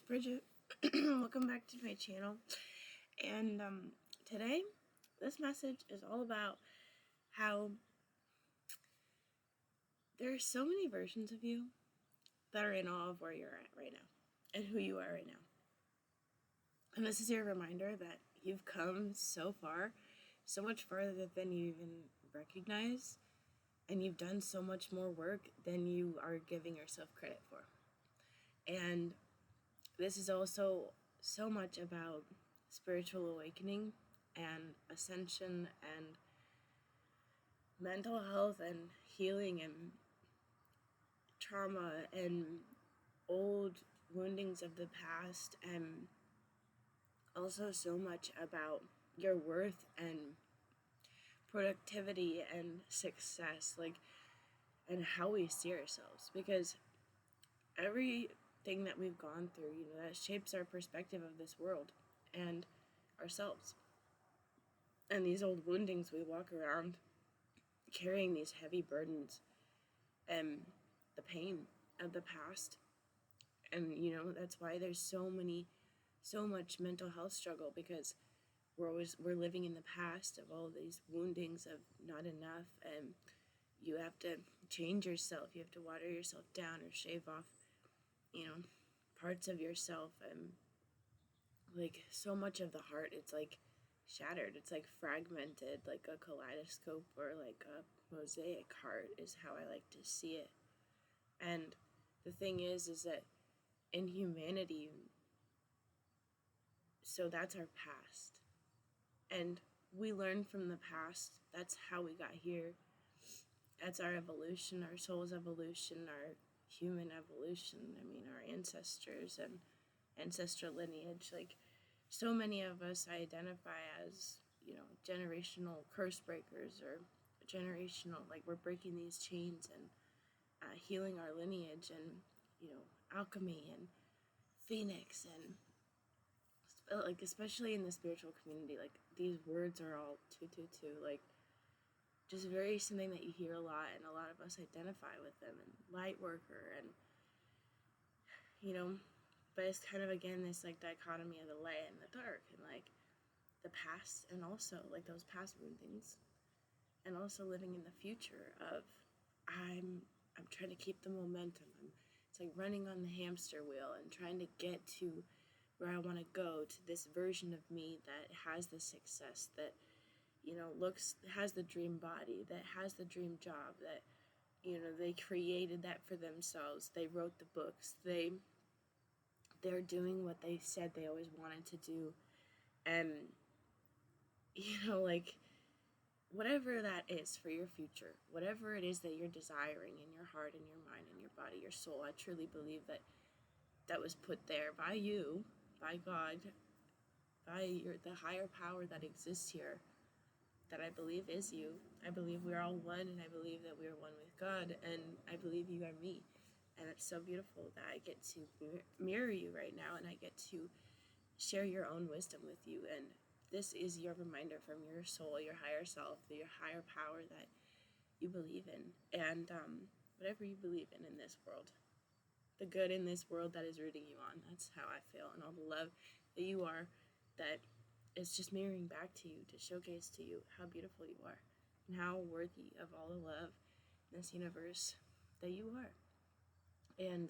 Bridget. Welcome back to my channel. And today, this message is all about how there are so many versions of you that are in awe of where you're at right now and who you are right now. And this is your reminder that you've come so far, so much farther than you even recognize, and you've done so much more work than you are giving yourself credit for. And this is also so much about spiritual awakening and ascension and mental health and healing and trauma and old woundings of the past, and also so much about your worth and productivity and success, and how we see ourselves, because everything that we've gone through, that shapes our perspective of this world and ourselves. And these old woundings, we walk around carrying these heavy burdens and the pain of the past. And, that's why there's so much mental health struggle, because we're living in the past of all these woundings of not enough, and you have to change yourself. You have to water yourself down or shave off, parts of yourself, and so much of the heart, it's shattered. It's fragmented, like a kaleidoscope or like a mosaic heart is how I like to see it. And the thing is that in humanity, so that's our past. And we learn from the past. That's how we got here. That's our evolution, our soul's evolution, our human evolution. Our ancestors and ancestral lineage. So many of us identify as, generational curse breakers, or generational, we're breaking these chains and healing our lineage, and, alchemy and phoenix, and especially in the spiritual community, these words are all 222, just very something that you hear a lot, and a lot of us identify with them, and lightworker, and, but it's kind of, again, this dichotomy of the light and the dark, and the past, and also those past woundings, and also living in the future of I'm trying to keep the momentum. It's running on the hamster wheel and trying to get to where I want to go, to this version of me that has the success, that has the dream body, that has the dream job, that they created that for themselves. They wrote the books. They're doing what they said they always wanted to do, and whatever that is for your future, whatever it is that you're desiring in your heart and your mind and your body, your soul, I truly believe that was put there by you, by God, by the higher power that exists here, that I believe is you. I believe we're all one, and I believe that we are one with God, and I believe you are me. And it's so beautiful that I get to mirror you right now, and I get to share your own wisdom with you. And this is your reminder from your soul, your higher self, your higher power that you believe in. And whatever you believe in this world, the good in this world that is rooting you on, that's how I feel. And all the love that you are, that is just mirroring back to you, to showcase to you how beautiful you are, and how worthy of all the love in this universe that you are. And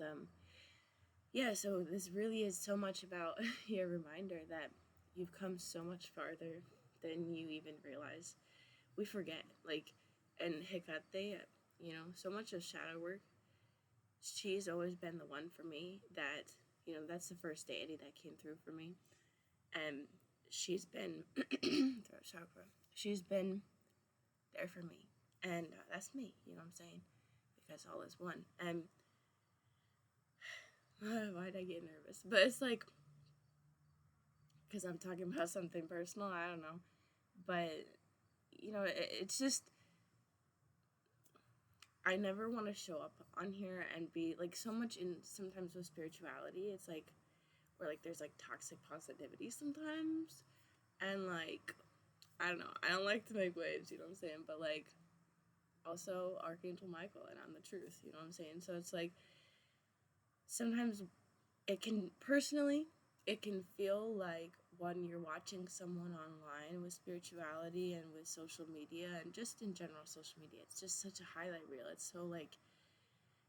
so this really is so much about your reminder that you've come so much farther than you even realize. We forget, and Hecate, so much of shadow work, she's always been the one for me that, that's the first deity that came through for me. And she's been, throat chakra, she's been there for me. And that's me, you know what I'm saying? Because all is one. And why'd I get nervous? But it's because I'm talking about something personal, I don't know. But, it's just, I never want to show up on here and be, so much in, sometimes with spirituality, it's where, there's, toxic positivity sometimes. And, I don't know, I don't like to make waves, you know what I'm saying? But, also Archangel Michael, and I'm the truth, you know what I'm saying? So it's, sometimes it can, personally, it can feel like when you're watching someone online with spirituality and with social media and just in general social media, it's just such a highlight reel. It's so like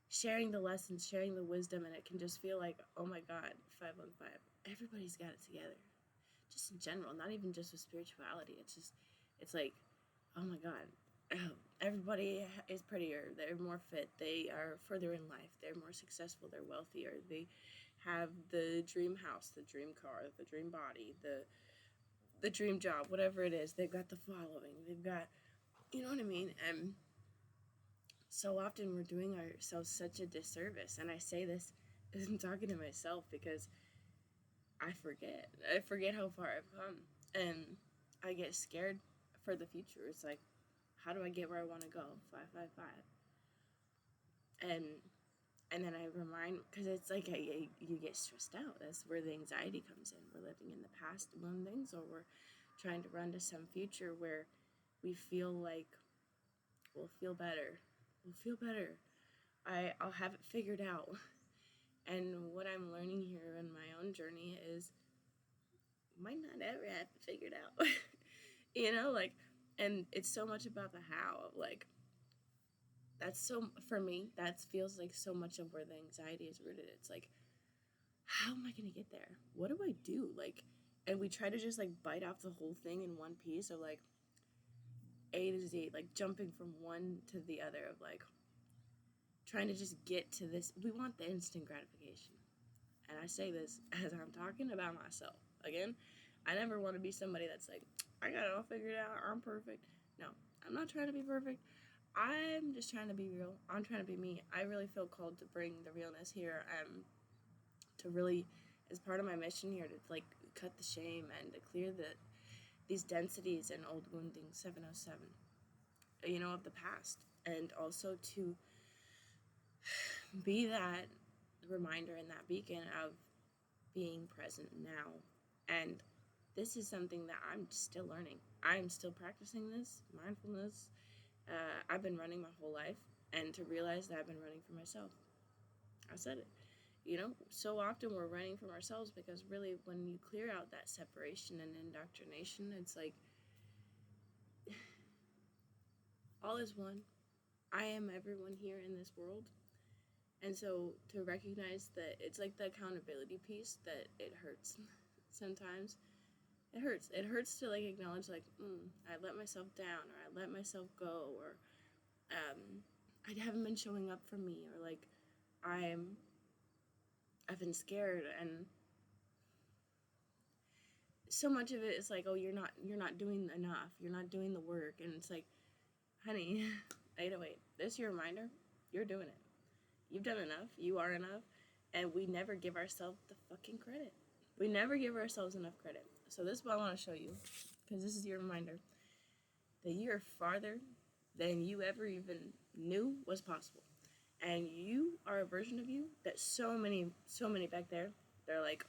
sharing the lessons, sharing the wisdom, and it can just feel like, oh my God, 515, everybody's got it together. Just in general, not even just with spirituality. It's just, it's like, oh my God, everybody is prettier, they're more fit, they are further in life, they're more successful, they're wealthier, they have the dream house, the dream car, the dream body, the dream job, whatever it is. They've got the following, they've got, you know what I mean? And so often we're doing ourselves such a disservice. And I say this as I'm talking to myself because I forget how far I've come, and I get scared for the future. It's like, how do I get where I want to go? 555. And then I remind, because it's like you get stressed out. That's where the anxiety comes in. We're living in the past doing things, or we're trying to run to some future where we feel like we'll feel better. We'll feel better. I'll have it figured out. And what I'm learning here in my own journey is, might not ever have it figured out. You know, like, and it's so much about the how of like, that's so, for me, that feels like so much of where the anxiety is rooted. It's like, how am I going to get there? What do I do? Like, and we try to just like bite off the whole thing in one piece of like A to Z, like jumping from one to the other of like trying to just get to this. We want the instant gratification. And I say this as I'm talking about myself. Again, I never want to be somebody that's like, I got it all figured out, I'm perfect. No, I'm not trying to be perfect. I'm just trying to be real. I'm trying to be me. I really feel called to bring the realness here, to really, as part of my mission here, to like cut the shame and to clear these densities and old wounding 707, you know, of the past, and also to be that reminder and that beacon of being present now. And this is something that I'm still learning. I'm still practicing this mindfulness. I've been running my whole life, and to realize that I've been running for myself. I said it. You know, so often we're running from ourselves because really, when you clear out that separation and indoctrination, it's like all is one. I am everyone here in this world. And so to recognize that it's like the accountability piece, that it hurts sometimes. It hurts. It hurts to like acknowledge like, I let myself down, or I let myself go, or I haven't been showing up for me, or like I've been scared, and so much of it is like, oh, you're not doing enough, you're not doing the work, and it's like, honey, 808, this is your reminder, you're doing it, you've done enough, you are enough, and we never give ourselves the fucking credit. We never give ourselves enough credit. So this is what I want to show you, because this is your reminder that you're farther than you ever even knew was possible. And you are a version of you that so many back there, they're like,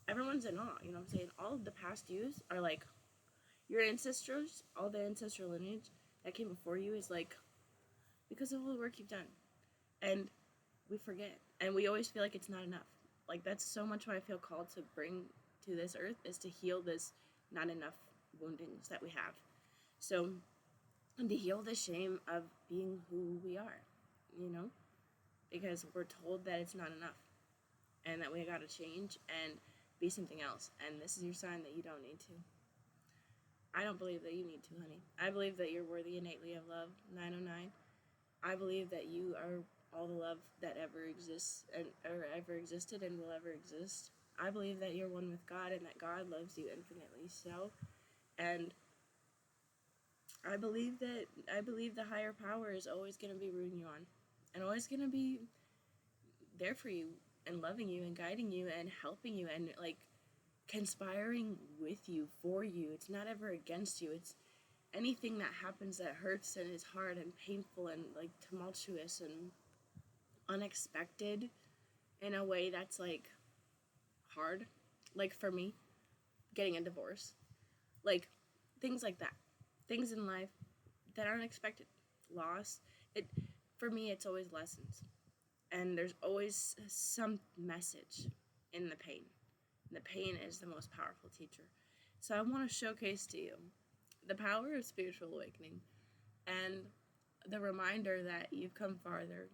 everyone's in awe, you know what I'm saying? All of the past yous are like, your ancestors, all the ancestral lineage that came before you is like, because of all the work you've done. And we forget. And we always feel like it's not enough. Like, that's so much what I feel called to bring to this earth, is to heal this not enough woundings that we have. So, and to heal the shame of being who we are, you know? Because we're told that it's not enough, and that we gotta change and be something else. And this is your sign that you don't need to. I don't believe that you need to, honey. I believe that you're worthy innately of love, 909. I believe that you are all the love that ever exists, and or ever existed and will ever exist. I believe that you're one with God, and that God loves you infinitely so. And I believe the higher power is always going to be rooting you on, and always going to be there for you, and loving you, and guiding you, and helping you, and like conspiring with you, for you. It's not ever against you. It's anything that happens that hurts and is hard and painful and like tumultuous and unexpected in a way that's like hard. Like for me, getting a divorce, like things like that, things in life that aren't expected, loss. It, for me, it's always lessons. And there's always some message in the pain. The pain is the most powerful teacher. So I want to showcase to you the power of spiritual awakening and the reminder that you've come farther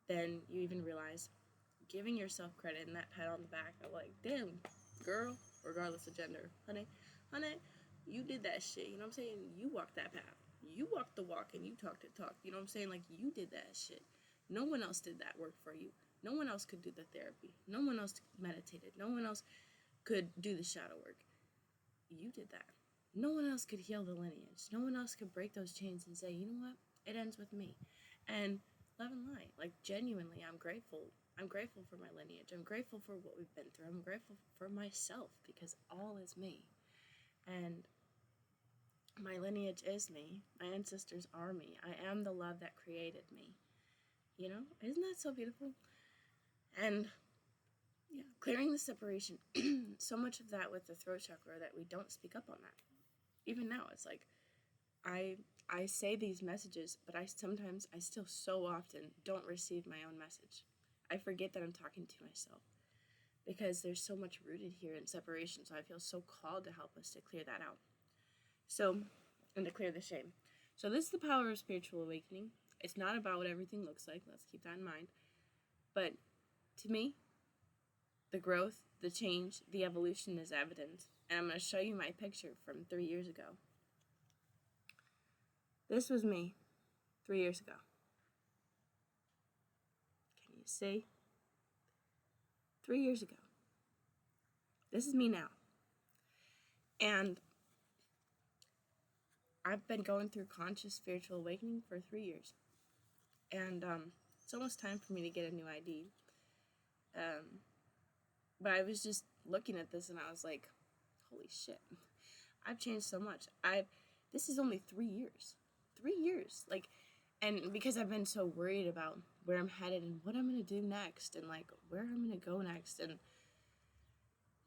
than you even realize. Giving yourself credit and that pat on the back of like, damn, girl, regardless of gender, honey, you did that shit. You know what I'm saying? You walked that path. You walked the walk and you talked the talk. You know what I'm saying? Like, you did that shit. No one else did that work for you. No one else could do the therapy. No one else meditated. No one else could do the shadow work. You did that. No one else could heal the lineage. No one else could break those chains and say, you know what? It ends with me. And love and light. Like, genuinely, I'm grateful. I'm grateful for my lineage. I'm grateful for what we've been through. I'm grateful for myself because all is me. And my lineage is me. My ancestors are me. I am the love that created me. You know? Isn't that so beautiful? And yeah, clearing the separation. So much of that with the throat chakra that we don't speak up on that. Even now, it's like I say these messages, but I still so often don't receive my own message. I forget that I'm talking to myself because there's so much rooted here in separation. So I feel so called to help us to clear that out. So, and to clear the shame. So this is the power of spiritual awakening. It's not about what everything looks like. Let's keep that in mind. But to me, the growth, the change, the evolution is evident. And I'm going to show you my picture from 3 years ago. This was me 3 years ago. Can you see? 3 years ago. This is me now. And I've been going through conscious spiritual awakening for 3 years. And it's almost time for me to get a new ID. But I was just looking at this and I was like, holy shit. I've changed so much. This is only 3 years. 3 years. Like, and because I've been so worried about where I'm headed and what I'm going to do next and like where I'm going to go next. And,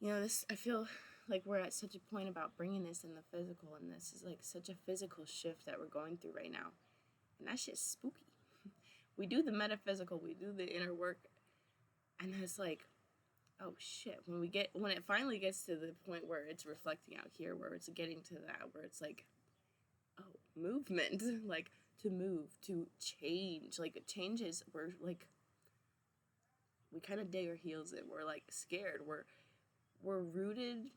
you know, I feel like we're at such a point about bringing this in the physical, and this is like such a physical shift that we're going through right now. And that shit's spooky. We do the metaphysical, we do the inner work, and it's like, oh shit, when it finally gets to the point where it's reflecting out here, where it's getting to that, where it's like, oh, movement, like to move, to change, like it changes, we're like, we kind of dig our heels in, we're like scared, we're rooted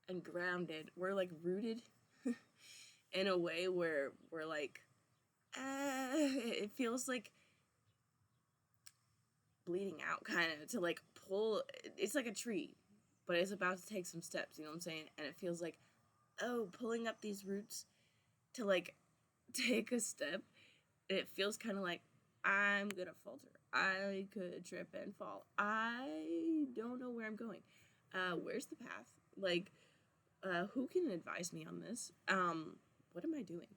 and grounded, we're like rooted in a way where we're like, it feels like bleeding out kind of to like pull, it's like a tree, but it's about to take some steps, you know what I'm saying? And it feels like, oh, pulling up these roots to like take a step, it feels kind of like I'm gonna falter, I could trip and fall, I don't know where I'm going, where's the path, like who can advise me on this, what am I doing?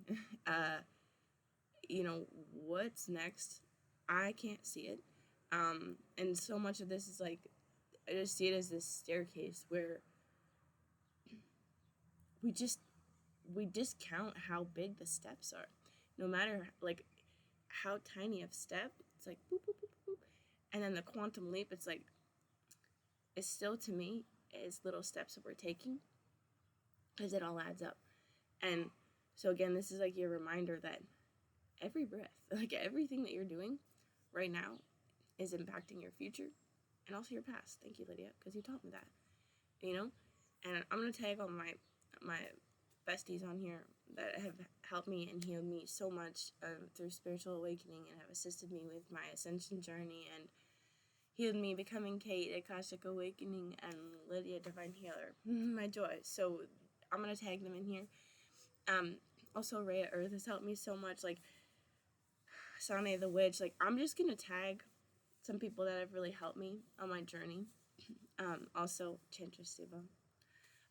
You know, what's next? I can't see it. And so much of this is like, I just see it as this staircase where we discount how big the steps are. No matter like how tiny of step, it's like boop, boop, boop, boop. And then the quantum leap, it's like, it's still, to me, is little steps that we're taking because it all adds up. And so again, this is like your reminder that every breath, like everything that you're doing right now is impacting your future and also your past. Thank you, Lydia, because you taught me that, you know? And I'm going to tag all my besties on here that have helped me and healed me so much through spiritual awakening and have assisted me with my ascension journey and healed me becoming Kate, Akashic Awakening, and Lydia, Divine Healer. My joy. So I'm going to tag them in here. Also, Rhea Earth has helped me so much, like Sane the Witch. Like, I'm just going to tag some people that have really helped me on my journey. Also, Chantra Siva,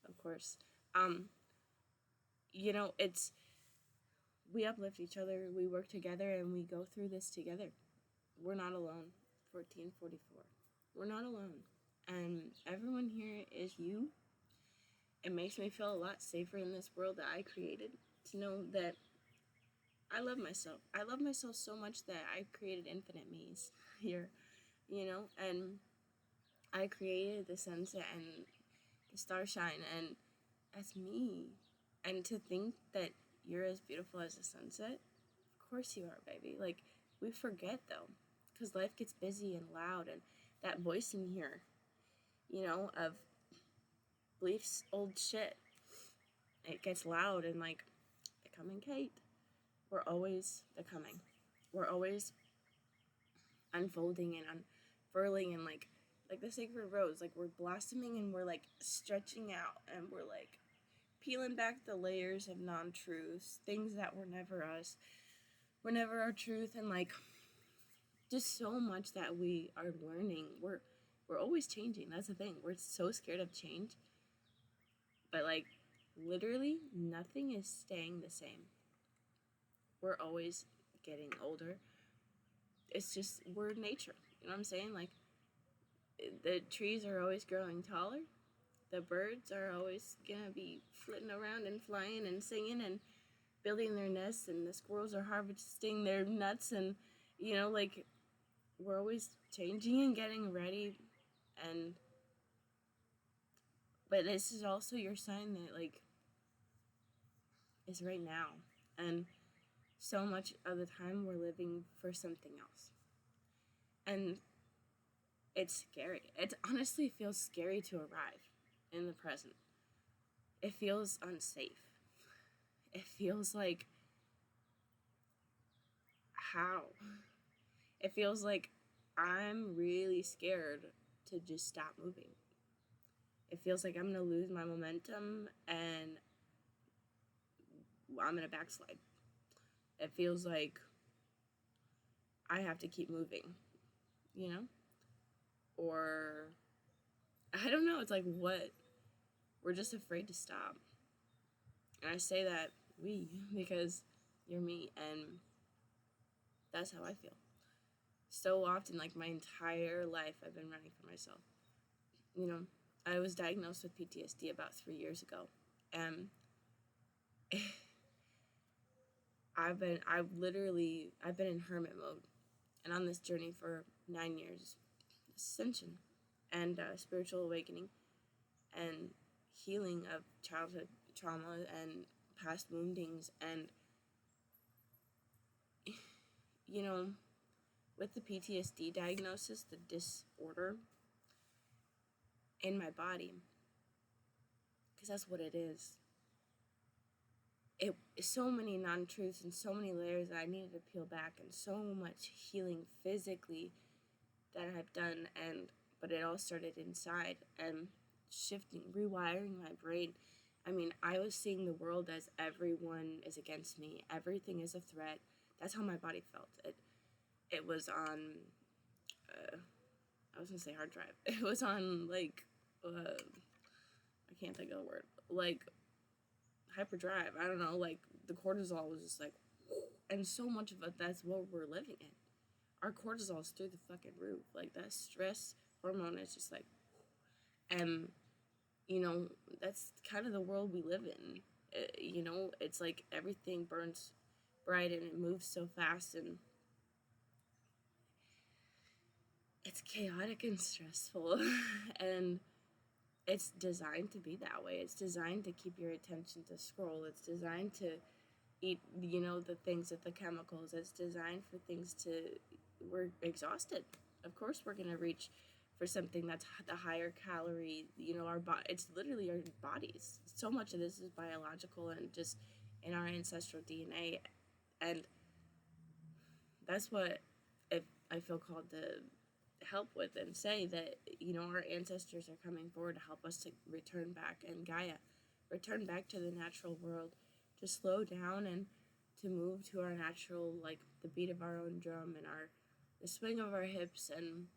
of course. You know, we uplift each other, we work together, and we go through this together. We're not alone. 1444. We're not alone. And everyone here is you. It makes me feel a lot safer in this world that I created, to know that I love myself. I love myself so much that I created infinite me's here, and I created the sunset and the starshine, and that's me. And to think that you're as beautiful as the sunset, of course you are, baby. Like, we forget though, because life gets busy and loud, and that voice in here, of beliefs, old shit, it gets loud and like, becoming Kate. We're always becoming. We're always unfolding and unfurling and like the sacred rose, like we're blossoming and we're like stretching out and we're like peeling back the layers of non-truths, things that were never us, were never our truth, and like just so much that we are learning. We're always changing. That's the thing. We're so scared of change, but like literally nothing is staying the same. We're always getting older. It's just, we're nature. You know what I'm saying? Like, the trees are always growing taller. The birds are always gonna be flitting around and flying and singing and building their nests, and the squirrels are harvesting their nuts, and like, we're always changing and getting ready. And but this is also your sign that like is right now, and so much of the time we're living for something else, and it's scary. It honestly feels scary to arrive in the present. It feels unsafe. It feels like, how? It feels like I'm really scared to just stop moving. It feels like I'm gonna lose my momentum and I'm gonna backslide. It feels like I have to keep moving, you know? Or I don't know, it's like, what? We're just afraid to stop. And I say that because you're me, and that's how I feel. So often, like my entire life, I've been running for myself. I was diagnosed with PTSD about 3 years ago, and I've been in hermit mode, and on this journey for 9 years, ascension, and spiritual awakening, and healing of childhood trauma and past woundings, and with the PTSD diagnosis, the disorder in my body, because that's what it is. It so many non-truths and so many layers that I needed to peel back, and so much healing physically that I've done, but it all started inside, and shifting, rewiring my brain. I mean, I was seeing the world as everyone is against me, everything is a threat. That's how my body felt. It was on I was gonna say hard drive. It was on like I can't think of the word, like hyperdrive. I don't know, like the cortisol was just like, and so much of it, that's what we're living in. Our cortisol is through the fucking roof. Like, that stress hormone is just like, and that's kind of the world we live in. It's like everything burns bright and it moves so fast, and it's chaotic and stressful. And it's designed to be that way. It's designed to keep your attention to scroll. It's designed to eat, the things with the chemicals. It's designed for things to, we're exhausted. Of course we're going to reach for something that's the higher calorie, our body. It's literally our bodies. So much of this is biological and just in our ancestral DNA. And that's what I feel called to help with, and say that, our ancestors are coming forward to help us to return back, and Gaia, return back to the natural world, to slow down and to move to our natural, like the beat of our own drum and the swing of our hips, and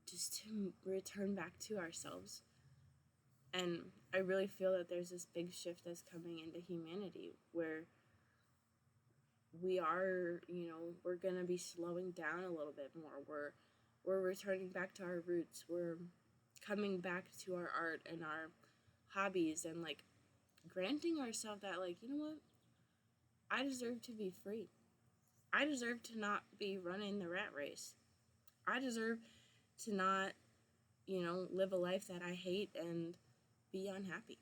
just to return back to ourselves. And I really feel that there's this big shift that's coming into humanity, where we are, we're gonna be slowing down a little bit more. We're returning back to our roots. We're coming back to our art and our hobbies, and like granting ourselves that, like, you know what? I deserve to be free. I deserve to not be running the rat race. I deserve to not, live a life that I hate and be unhappy.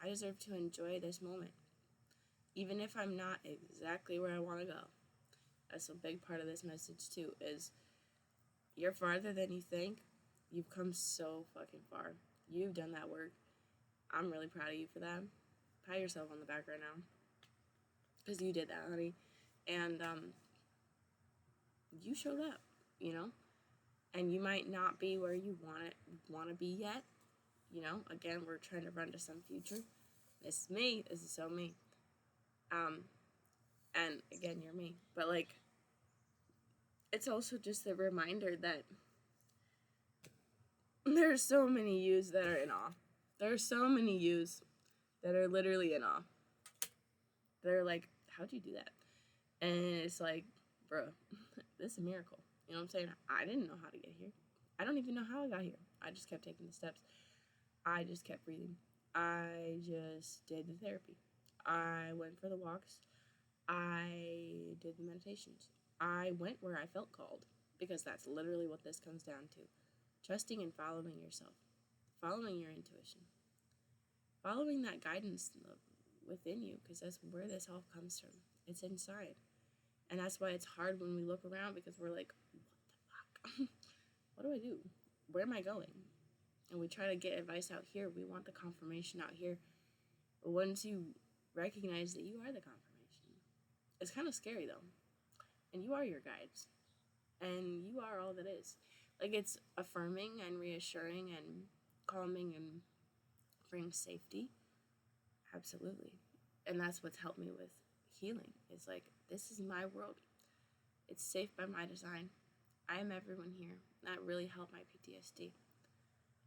I deserve to enjoy this moment, even if I'm not exactly where I want to go. That's a big part of this message too, is you're farther than you think. You've come so fucking far. You've done that work. I'm really proud of you for that. Pat yourself on the back right now, because you did that, honey. And you showed up, and you might not be where you want to be yet. Again, we're trying to run to some future. This is me. This is so me. And again, you're me. But like, it's also just a reminder that there's so many yous that are in awe. There are so many yous that are literally in awe. They're like, how'd you do that? And it's like, bro, this is a miracle. You know what I'm saying? I didn't know how to get here. I don't even know how I got here. I just kept taking the steps. I just kept breathing. I just did the therapy. I went for the walks. I did the meditations. I went where I felt called, because that's literally what this comes down to. Trusting and following yourself. Following your intuition. Following that guidance within you, because that's where this all comes from. It's inside. And that's why it's hard when we look around, because we're like, what the fuck? What do I do? Where am I going? And we try to get advice out here. We want the confirmation out here. But once you recognize that you are the confirmation, it's kind of scary though. And you are your guides. And you are all that is. Like, it's affirming and reassuring and calming and brings safety. Absolutely. And that's what's helped me with healing. It's like, this is my world. It's safe by my design. I am everyone here. That really helped my PTSD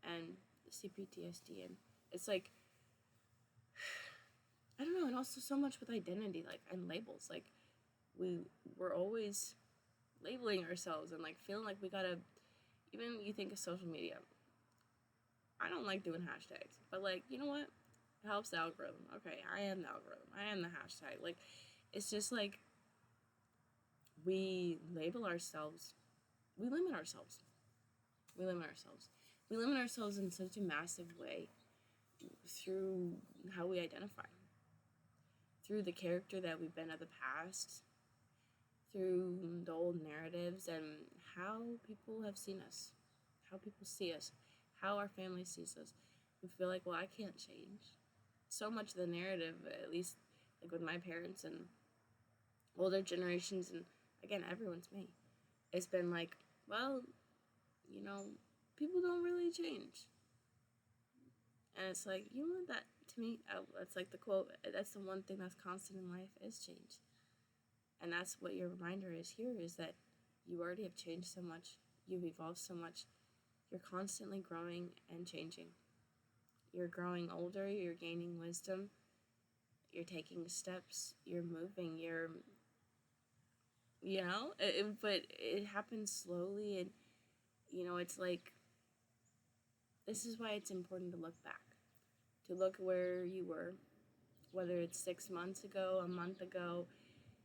and CPTSD. And it's like, I don't know, and also so much with identity, like, and labels. Like, we're always labeling ourselves and like feeling like we gotta, even you think of social media. I don't like doing hashtags, but like, you know what? It helps the algorithm. Okay, I am the algorithm. I am the hashtag. Like, it's just like, we label ourselves. We limit ourselves. We limit ourselves. We limit ourselves in such a massive way through how we identify, through the character that we've been of the past, through the old narratives, and how people have seen us, how people see us, how our family sees us. We feel like, well, I can't change. So much of the narrative, at least like with my parents and older generations, and again, everyone's me, it's been like, well, people don't really change. And it's like, you know what, that, to me, that's like the quote, that's the one thing that's constant in life, is change. And that's what your reminder is here, is that you already have changed so much, you've evolved so much, you're constantly growing and changing. You're growing older, you're gaining wisdom, you're taking steps, you're moving, but it happens slowly, and, it's like, this is why it's important to look back, to look where you were, whether it's 6 months ago, a month ago,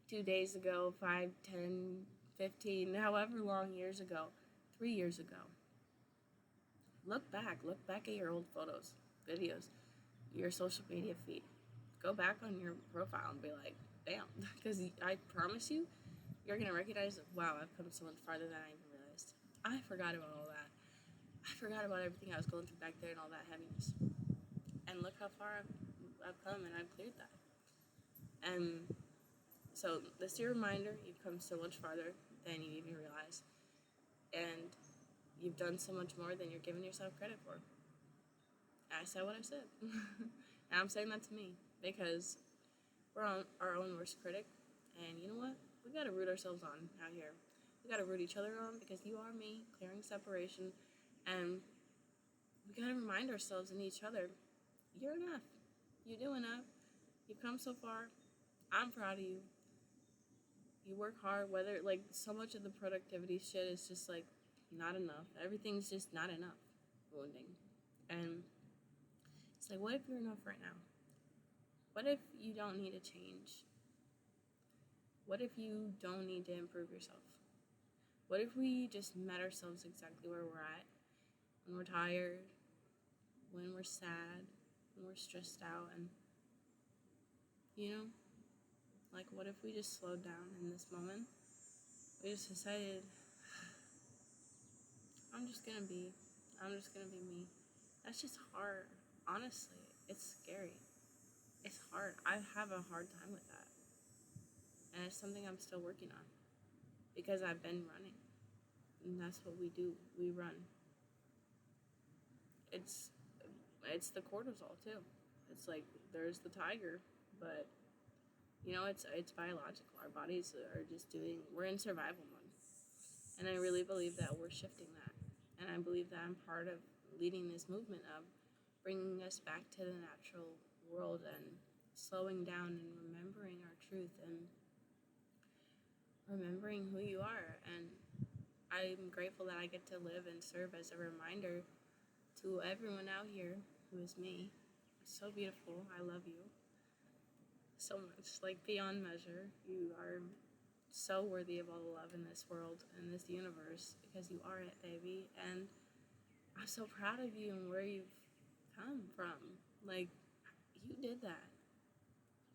2 days ago, 5, 10, 15, however long years ago, 3 years ago. Look back at your old photos, videos, your social media feed. Go back on your profile and be like, damn, because I promise you, you're going to recognize, wow, I've come so much farther than I even realized. I forgot about all that. I forgot about everything I was going through back there and all that heaviness. And look how far I've come, and I've cleared that. And so this is your reminder, you've come so much farther than you even realize. And you've done so much more than you're giving yourself credit for. I said what I said. And I'm saying that to me, because we're our own worst critic. And you know what? We gotta root ourselves on out here. We gotta root each other on, because you are me, clearing separation. And we gotta remind ourselves and each other, you're enough. You do enough. You've come so far. I'm proud of you. You work hard, whether, like, so much of the productivity shit is just, like, not enough. Everything's just not enough. Wounding. And it's like, what if you're enough right now? What if you don't need to change What if you don't need to improve yourself? What if we just met ourselves exactly where we're at? When we're tired, when we're sad, when we're stressed out, and, like, what if we just slowed down in this moment? We just decided, I'm just gonna be me. That's just hard. Honestly, it's scary. It's hard. I have a hard time with that. And it's something I'm still working on. Because I've been running. And that's what we do. We run. It's the cortisol too. It's like there's the tiger, but it's biological. Our bodies are just we're in survival mode. And I really believe that we're shifting that. And I believe that I'm part of leading this movement of bringing us back to the natural world and slowing down and remembering our truth and remembering who you are. And I'm grateful that I get to live and serve as a reminder to everyone out here who is me. It's so beautiful. I love you so much, like beyond measure. You are so worthy of all the love in this world, in this universe, because you are it, baby. And I'm so proud of you and where you've come from. Like, you did that.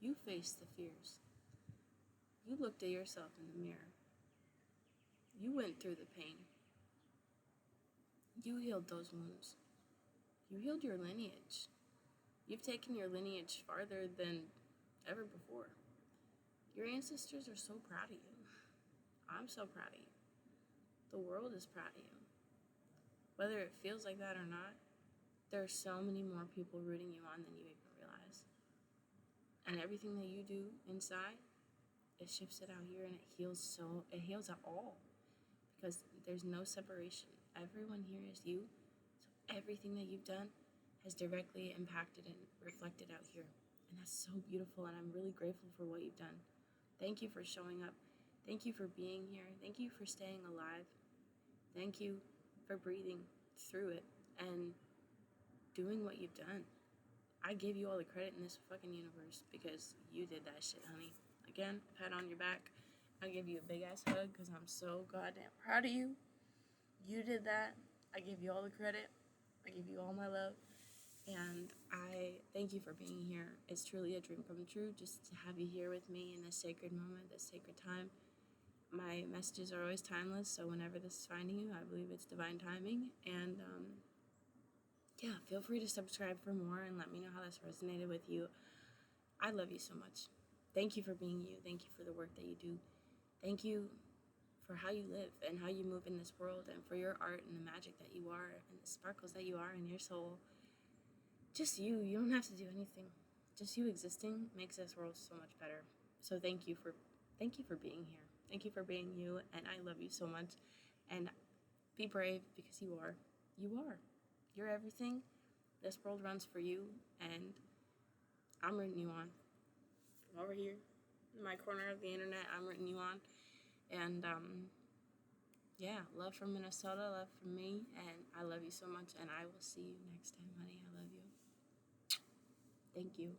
You faced the fears. You looked at yourself in the mirror. You went through the pain. You healed those wounds. You healed your lineage. You've taken your lineage farther than ever before. Your ancestors are so proud of you. I'm so proud of you. The world is proud of you. Whether it feels like that or not, there are so many more people rooting you on than you even realize. And everything that you do inside, it shifts it out here and it heals it all. Because there's no separation. Everyone here is you. So everything that you've done has directly impacted and reflected out here. And that's so beautiful, and I'm really grateful for what you've done. Thank you for showing up. Thank you for being here. Thank you for staying alive. Thank you for breathing through it and doing what you've done. I give you all the credit in this fucking universe because you did that shit, honey. Again, pat on your back. I give you a big ass hug because I'm so goddamn proud of you. You did that. I give you all the credit. I give you all my love. And I thank you for being here. It's truly a dream come true just to have you here with me in this sacred moment, this sacred time. My messages are always timeless, so whenever this is finding you, I believe it's divine timing. And yeah, feel free to subscribe for more and let me know how this resonated with you. I love you so much. Thank you for being you. Thank you for the work that you do. Thank you for how you live and how you move in this world, and for your art and the magic that you are and the sparkles that you are in your soul. Just you. You don't have to do anything. Just you existing makes this world so much better. So thank you for being here. Thank you for being you, and I love you so much. And be brave because you are. You are. You're everything. This world runs for you, and I'm rooting you on. From over here, in my corner of the internet, I'm rooting you on. And yeah, love from Minnesota, love from me, and I love you so much, and I will see you next time, honey. I love you. Thank you.